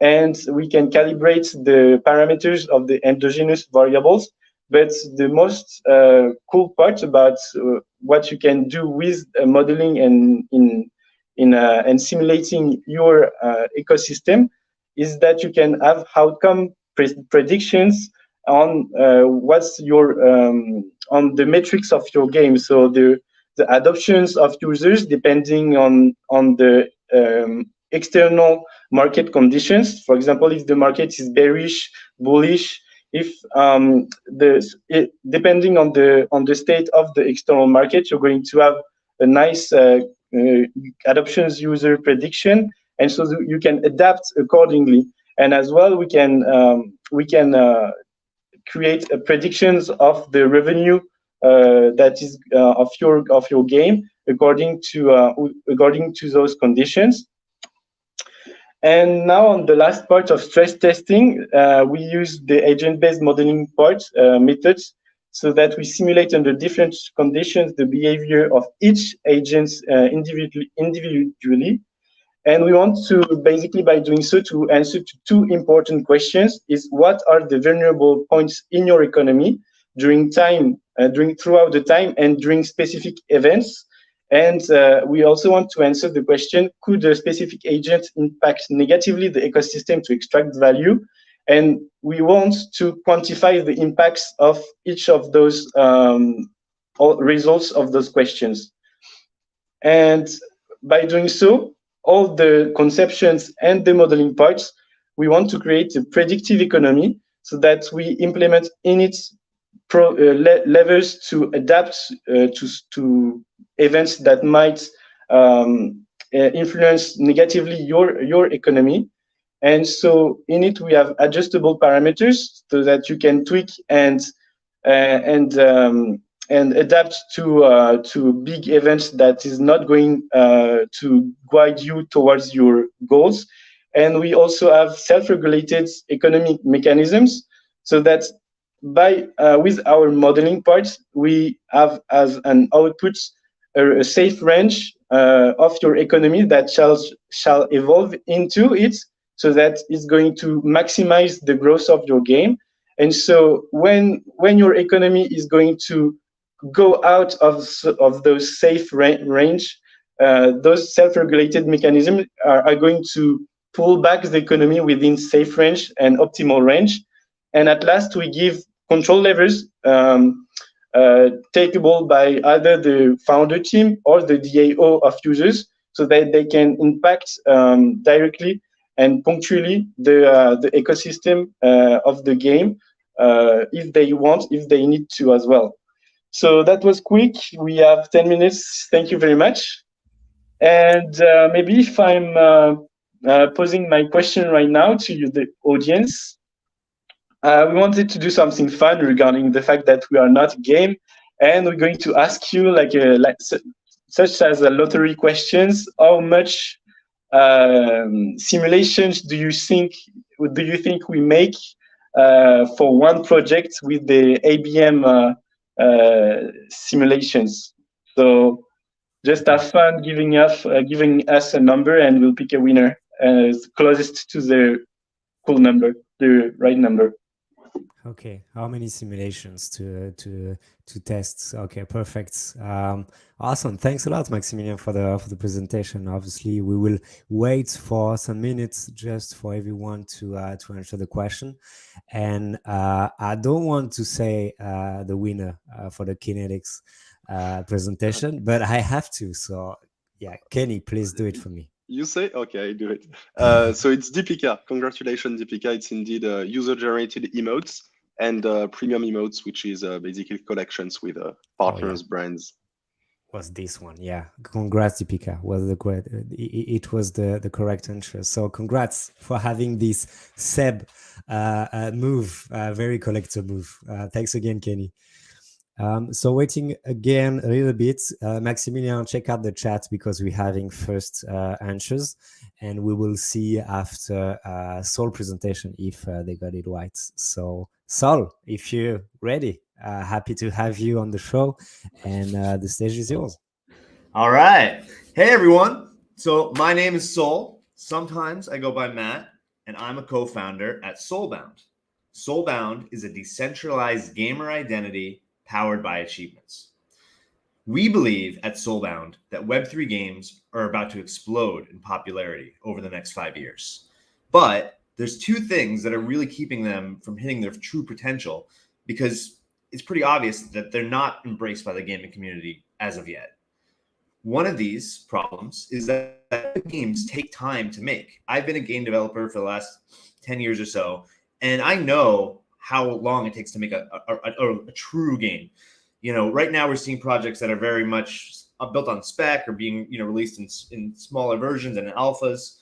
and we can calibrate the parameters of the endogenous variables. But the most cool part about what you can do with modeling and simulating your ecosystem is that you can have outcome predictions on what's your on the metrics of your game. So the adoptions of users depending on the external market conditions. For example, if the market is bearish, bullish, if depending on the state of the external market, you're going to have a nice adoptions user prediction, and so you can adapt accordingly. And as well, we can create predictions of the revenue that is of your game according to those conditions. And now on the last part of stress testing, we use the agent-based modeling methods, so that we simulate under different conditions the behavior of each agent individually. And we want to, basically by doing so, to answer to two important questions: is what are the vulnerable points in your economy throughout the time and during specific events? And we also want to answer the question, could a specific agent impact negatively the ecosystem to extract value? And we want to quantify the impacts of each of those results of those questions. And by doing so, all the conceptions and the modeling parts, we want to create a predictive economy, so that we implement in its levers to adapt to events that might influence negatively your economy. And so in it, we have adjustable parameters so that you can tweak and adapt to big events that is not going to guide you towards your goals. And we also have self-regulated economic mechanisms so that with our modeling parts, we have as an output a safe range of your economy that shall evolve into it, so that it's going to maximize the growth of your game. And so when your economy is going to go out of those safe range, those self-regulated mechanisms are going to pull back the economy within safe range and optimal range. And at last, we give control levers takeable by either the founder team or the DAO of users, so that they can impact directly and punctually the ecosystem of the game if they need to as well. So that was quick. We have 10 minutes. Thank you very much. And maybe if I'm posing my question right now to you, the audience, we wanted to do something fun regarding the fact that we are not a game, and we're going to ask you such as a lottery questions. How much simulations do you think we make for one project with the ABM simulations? So just have fun giving us a number, and we'll pick a winner closest to the cool number, the right number. Okay, how many simulations to test? Okay, perfect. Awesome. Thanks a lot, Maximilian, for the presentation. Obviously, we will wait for some minutes just for everyone to answer the question. And I don't want to say the winner for the Kinetix presentation, but I have to. So yeah, Kenny, please do it for me. You say? Okay, I do it. So it's Deepika. Congratulations, Deepika. It's indeed user-generated emotes and premium emotes, which is basically collections with partners, brands. Was this one? Yeah. Congrats, Deepika. It was the correct answer. So congrats for having this Seb move, very collector move. Thanks again, Kenny. So waiting again a little bit, Maximilian, check out the chat because we're having first answers, and we will see after Saul presentation if they got it right. So Saul, if you're ready, happy to have you on the show, and the stage is yours. All right. Hey, everyone. So my name is Saul. Sometimes I go by Matt, and I'm a co-founder at Soulbound. Soulbound is a decentralized gamer identity powered by achievements. We believe at Soulbound that Web3 games are about to explode in popularity over the next 5 years. But there's two things that are really keeping them from hitting their true potential, because it's pretty obvious that they're not embraced by the gaming community as of yet. One of these problems is that games take time to make. I've been a game developer for the last 10 years or so, and I know how long it takes to make a true game. You know, right now we're seeing projects that are very much built on spec or being, released in smaller versions and in alphas.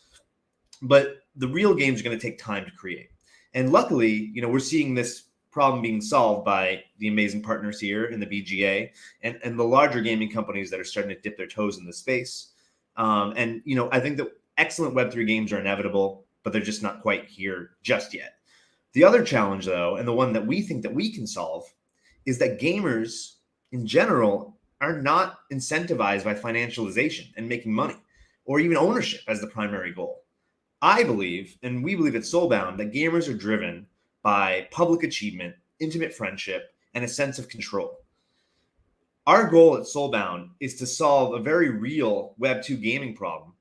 But the real games are going to take time to create. And luckily, we're seeing this problem being solved by the amazing partners here in the BGA and the larger gaming companies that are starting to dip their toes in the space. I think that excellent Web3 games are inevitable, but they're just not quite here just yet. The other challenge, though, and the one that we think that we can solve, is that gamers in general are not incentivized by financialization and making money, or even ownership as the primary goal. I believe, and we believe at Soulbound, that gamers are driven by public achievement, intimate friendship, and a sense of control. Our goal at Soulbound is to solve a very real Web2 gaming problem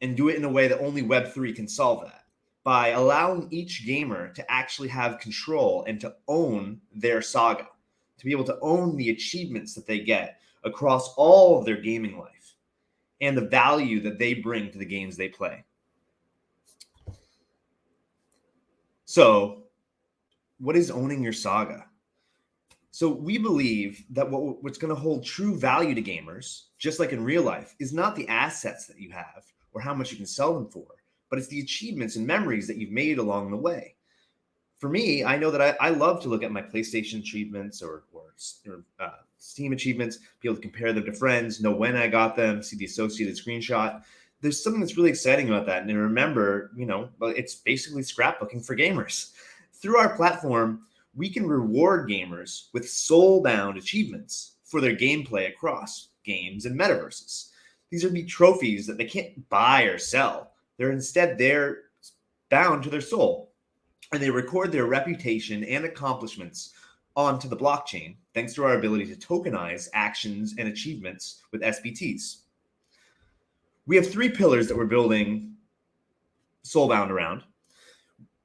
and do it in a way that only Web3 can solve that, by allowing each gamer to actually have control and to own their saga, to be able to own the achievements that they get across all of their gaming life and the value that they bring to the games they play. So, what is owning your saga? So we believe that what's going to hold true value to gamers, just like in real life, is not the assets that you have or how much you can sell them for, but it's the achievements and memories that you've made along the way. For me, I know that I love to look at my PlayStation achievements or Steam achievements, be able to compare them to friends, know when I got them, see the associated screenshot. There's something that's really exciting about that. And remember, it's basically scrapbooking for gamers. Through our platform, we can reward gamers with soulbound achievements for their gameplay across games and metaverses. These are trophies that they can't buy or sell. They're bound to their soul. And they record their reputation and accomplishments onto the blockchain, thanks to our ability to tokenize actions and achievements with SBTs. We have 3 pillars that we're building Soulbound around: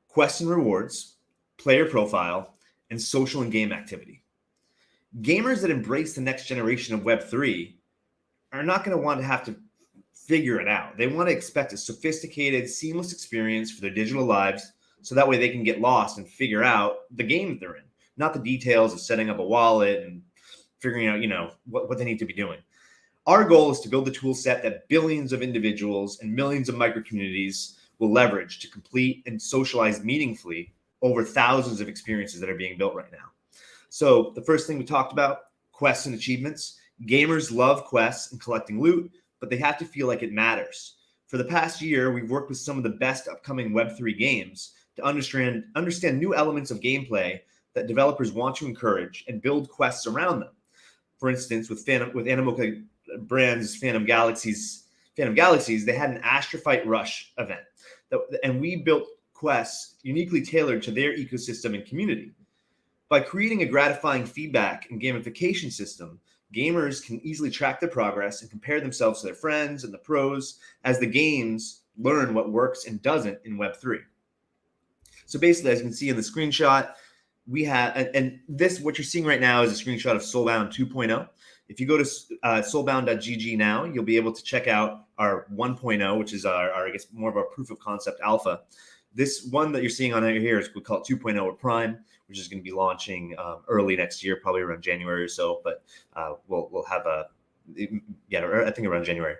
quests and rewards, player profile, and social and game activity. Gamers that embrace the next generation of Web3 are not going to want to have to figure it out. They want to expect a sophisticated, seamless experience for their digital lives, so that way they can get lost and figure out the game that they're in, not the details of setting up a wallet and figuring out, what they need to be doing. Our goal is to build a tool set that billions of individuals and millions of micro communities will leverage to complete and socialize meaningfully over thousands of experiences that are being built right now. So the first thing we talked about, quests and achievements. Gamers love quests and collecting loot, but they have to feel like it matters. For the past year, we've worked with some of the best upcoming Web3 games to understand new elements of gameplay that developers want to encourage and build quests around them. For instance, with Animoca Brands' Phantom Galaxies, they had an Astrophyte Rush event, and we built quests uniquely tailored to their ecosystem and community. By creating a gratifying feedback and gamification system, gamers can easily track their progress and compare themselves to their friends and the pros as the games learn what works and doesn't in Web3. So basically, as you can see in the screenshot, we have, and this, what you're seeing right now is a screenshot of Soulbound 2.0. If you go to soulbound.gg now, you'll be able to check out our 1.0, which is our, I guess, more of our proof of concept alpha. This one that you're seeing on here is, we call it 2.0 or Prime, which is going to be launching early next year, probably around January or so. But we'll have I think around January.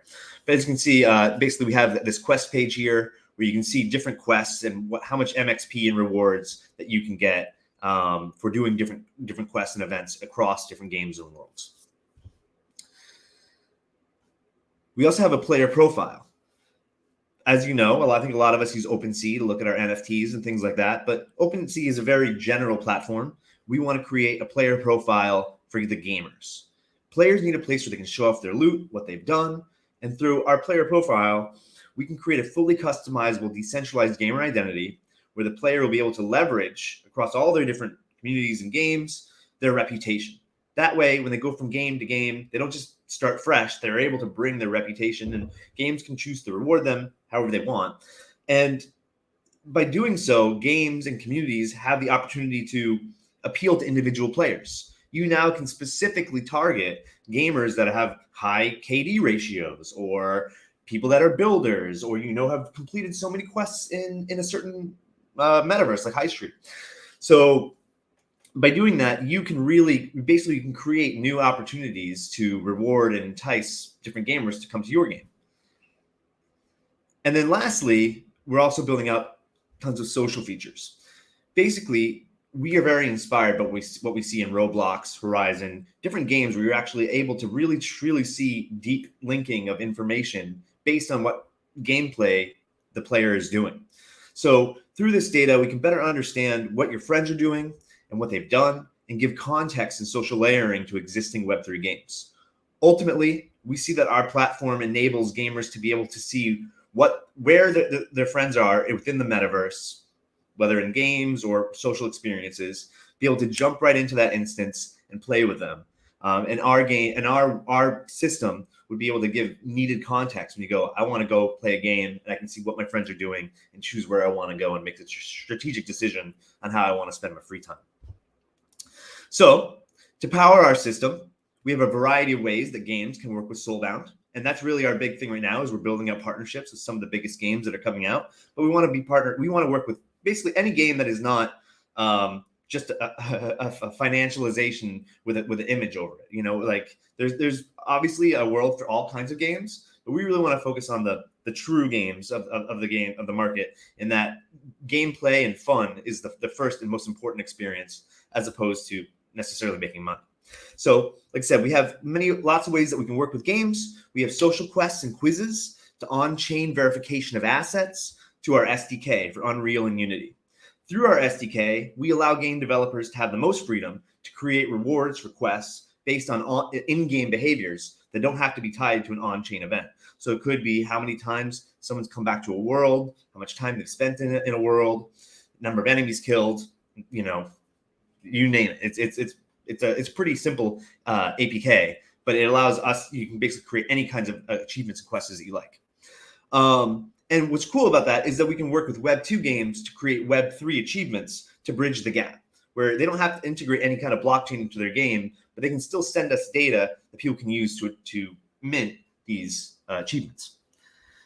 But as you can see, basically we have this quest page here where you can see different quests and how much MXP and rewards that you can get for doing different quests and events across different games and worlds. We also have a player profile. As you know, I think a lot of us use OpenSea to look at our NFTs and things like that, but OpenSea is a very general platform. We want to create a player profile for the gamers. Players need a place where they can show off their loot, what they've done, and through our player profile, we can create a fully customizable, decentralized gamer identity where the player will be able to leverage across all their different communities and games their reputation. That way, when they go from game to game, they don't just start fresh. They're able to bring their reputation, and games can choose to reward them however they want. And by doing so, games and communities have the opportunity to appeal to individual players. You now can specifically target gamers that have high KD ratios, or people that are builders, or have completed so many quests in a certain metaverse like High Street. So by doing that, you can create new opportunities to reward and entice different gamers to come to your game. And then lastly, we're also building up tons of social features. Basically, we are very inspired by what we see in Roblox, Horizon, different games where you're actually able to really, truly see deep linking of information based on what gameplay the player is doing. So through this data, we can better understand what your friends are doing and what they've done, and give context and social layering to existing Web3 games. Ultimately, we see that our platform enables gamers to be able to see where their friends are within the metaverse, whether in games or social experiences, be able to jump right into that instance and play with them. And our system would be able to give needed context when you go, I want to go play a game, and I can see what my friends are doing and choose where I want to go and make a strategic decision on how I want to spend my free time. So to power our system, we have a variety of ways that games can work with Soulbound. And that's really our big thing right now, is we're building up partnerships with some of the biggest games that are coming out. But we want to work with basically any game that is not just a financialization with an image over it. Like there's obviously a world for all kinds of games, but we really want to focus on the the true games of the market, in that gameplay and fun is the first and most important experience, as opposed to necessarily making money. So, like I said, we have lots of ways that we can work with games. We have social quests and quizzes to on-chain verification of assets, to our SDK for Unreal and Unity. Through our SDK, we allow game developers to have the most freedom to create rewards for quests based on in-game behaviors that don't have to be tied to an on-chain event. So it could be how many times someone's come back to a world, how much time they've spent in a world, number of enemies killed, you name it. It's a pretty simple APK, but it allows us, you can basically create any kinds of achievements and quests that you like. And what's cool about that is that we can work with Web 2 games to create Web 3 achievements to bridge the gap, where they don't have to integrate any kind of blockchain into their game, but they can still send us data that people can use to mint these achievements.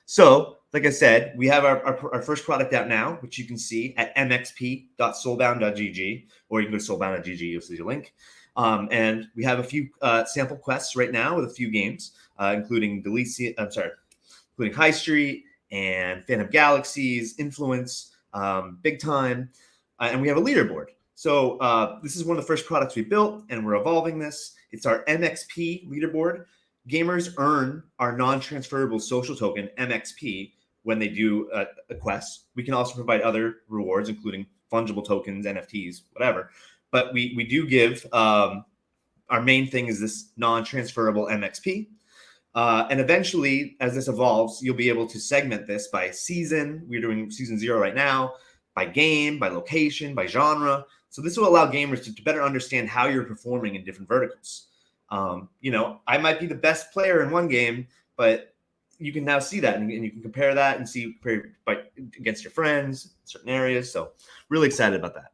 So, like I said, we have our first product out now, which you can see at mxp.soulbound.gg, or you can go to soulbound.gg, you'll see the link. And we have a few sample quests right now with a few games, including including High Street and Phantom Galaxies, Influence, Big Time, and we have a leaderboard. So this is one of the first products we built, and we're evolving this. It's our MXP leaderboard. Gamers earn our non-transferable social token, MXP, when they do a quest. We can also provide other rewards, including fungible tokens, NFTs, whatever. But we do give, our main thing is this non-transferable MXP. And eventually, as this evolves, you'll be able to segment this by season. We're doing season 0 right now, by game, by location, by genre. So this will allow gamers to better understand how you're performing in different verticals. I might be the best player in one game, but you can now see that, and you can compare that and see against your friends in certain areas. So really excited about that.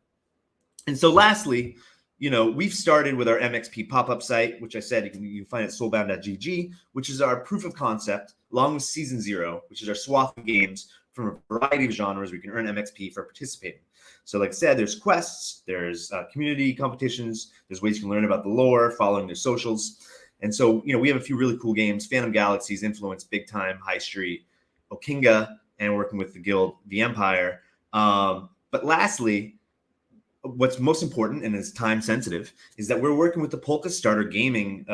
And so lastly, we've started with our MXP pop-up site, which I said you can find at soulbound.gg, which is our proof of concept, along with season 0, which is our swath of games from a variety of genres where you can earn MXP for participating. So like I said, there's quests, there's community competitions, there's ways you can learn about the lore, following their socials. And so, we have a few really cool games: Phantom Galaxies, Influence, Big Time, High Street, Okinga, and working with the guild, The Empire. But lastly, what's most important and is time sensitive is that we're working with the Polka Starter Gaming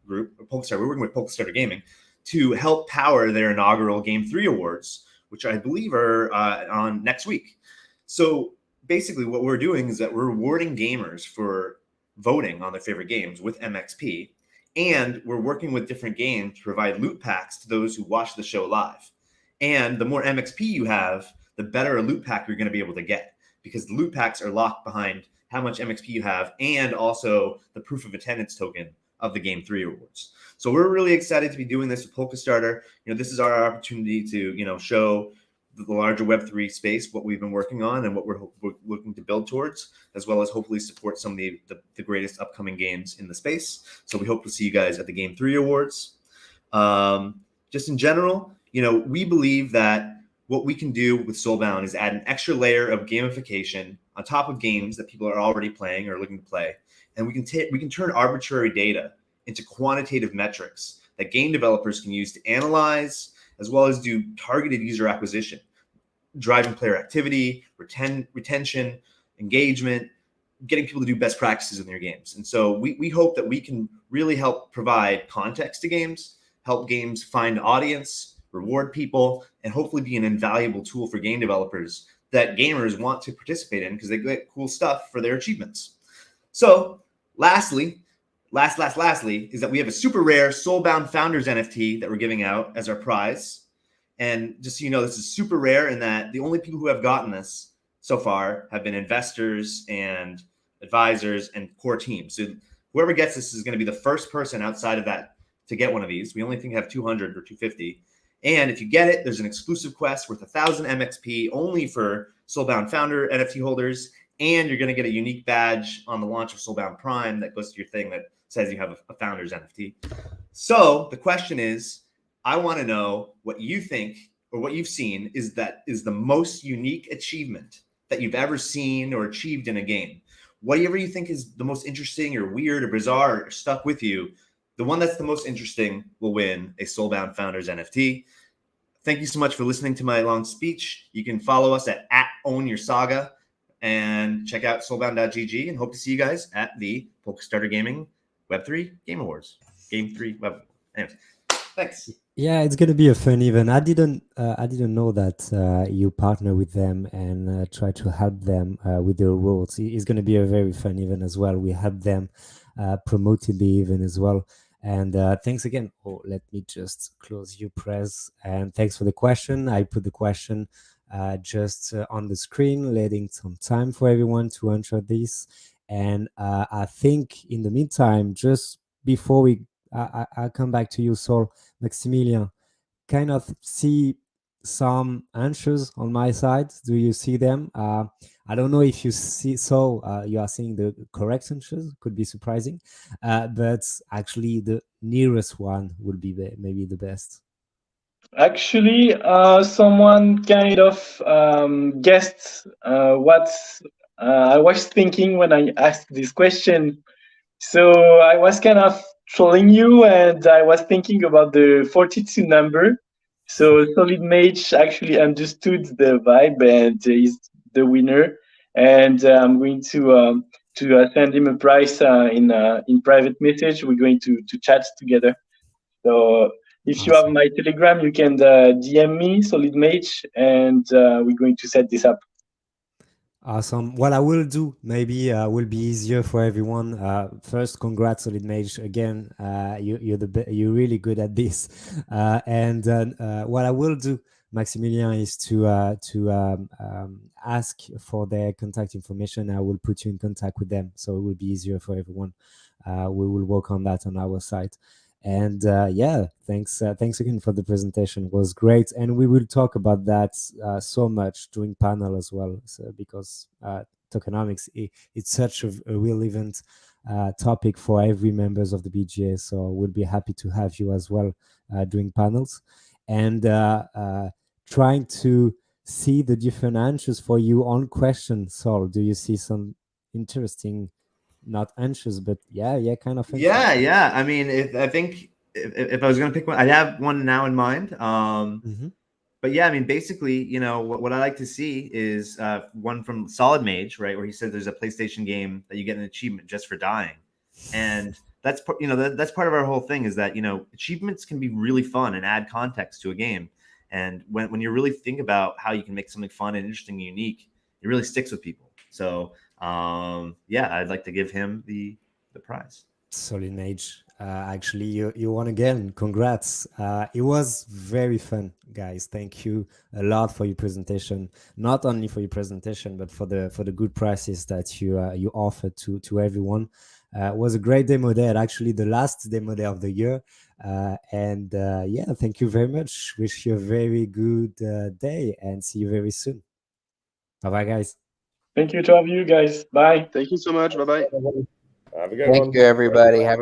group. We're working with Polka Starter Gaming to help power their inaugural Game 3 awards, which I believe are on next week. So basically what we're doing is that we're rewarding gamers for voting on their favorite games with MXP, and we're working with different games to provide loot packs to those who watch the show live. And the more MXP you have, the better a loot pack you're going to be able to get, because the loot packs are locked behind how much MXP you have and also the proof of attendance token of the Game 3 awards. So we're really excited to be doing this with Polka Starter. This is our opportunity to, show the larger Web3 space what we've been working on and what we're looking to build towards, as well as hopefully support some of the greatest upcoming games in the space. So we hope to see you guys at the Game 3 awards. Just in general, we believe that what we can do with Soulbound is add an extra layer of gamification on top of games that people are already playing or looking to play. And we can turn arbitrary data into quantitative metrics that game developers can use to analyze, as well as do targeted user acquisition, driving player activity, retention, engagement, getting people to do best practices in their games. And so we hope that we can really help provide context to games, help games find audience, reward people, and hopefully be an invaluable tool for game developers that gamers want to participate in because they get cool stuff for their achievements. So lastly, is that we have a super rare Soulbound Founders NFT that we're giving out as our prize. And just so you know, this is super rare in that the only people who have gotten this so far have been investors and advisors and core teams. So whoever gets this is going to be the first person outside of that to get one of these. We only think have 200 or 250. And if you get it, there's an exclusive quest worth 1,000 MXP only for Soulbound Founder NFT holders. And you're going to get a unique badge on the launch of Soulbound Prime that goes to your thing that says you have a Founders NFT. So the question is, I want to know what you think or what you've seen is the most unique achievement that you've ever seen or achieved in a game. Whatever you think is the most interesting or weird or bizarre or stuck with you, the one that's the most interesting will win a Soulbound Founders NFT. thank you so much for listening to my long speech. You can follow us at @OwnYourSaga and check out soulbound.gg, and hope to see you guys at the PokeStarter Gaming Web3 Game Awards. Game 3 Web. Anyways, thanks. Yeah, it's gonna be a fun event. I didn't know that you partner with them and try to help them with their awards. It's gonna be a very fun event as well. We help them promoting the event as well. And thanks again. Oh, let me just close your press. And thanks for the question. I put the question just on the screen, letting some time for everyone to answer this. And I think in the meantime, just before I come back to you, Saul, Maximilian, kind of see some answers on my side. Do you see them? I don't know if you you are seeing the correct answers. Could be surprising, but actually the nearest one would be maybe the best. Actually, someone kind of guessed what I was thinking when I asked this question. So I was kind of trolling you, and I was thinking about the 42 number. So Solid Mage actually understood the vibe and is the winner. And I'm going to send him a prize in private message. We're going to chat together. So if you have my Telegram, you can DM me, Solid Mage, and we're going to set this up. Awesome. What I will do maybe will be easier for everyone. First, congrats, Solid Mage. Again, you're really good at this. And what I will do, Maximilian, is to ask for their contact information. I will put you in contact with them, so it will be easier for everyone. We will work on that on our side. And yeah, thanks again for the presentation. It was great, and we will talk about that so much during panel as well, because tokenomics it's such a relevant topic for every members of the BGA. So we'll be happy to have you as well during panels, and trying to see the different answers for you on questions. Saul, do you see some interesting? Not anxious, but yeah, kind of. Yeah. I mean, I think if I was going to pick one, I'd have one now in mind. But yeah, I mean, basically, you know, what I like to see is one from Solid Mage, right, where he said there's a PlayStation game that you get an achievement just for dying, and that's that's part of our whole thing, is that, you know, achievements can be really fun and add context to a game, and when you really think about how you can make something fun and interesting and unique, it really sticks with people. So yeah, I'd like to give him the prize. Solid Mage, actually you won again. Congrats. It was very fun, guys. Thank you a lot for your presentation, not only for your presentation, but for the good prices that you offered to everyone. It was a great demo day, actually the last demo day of the year. And yeah, thank you very much. Wish you a very good day, and see you very soon. Bye guys. Thank you to all of you guys. Bye. Thank you so much. Bye-bye. Have a good one. Thank you, everybody. Have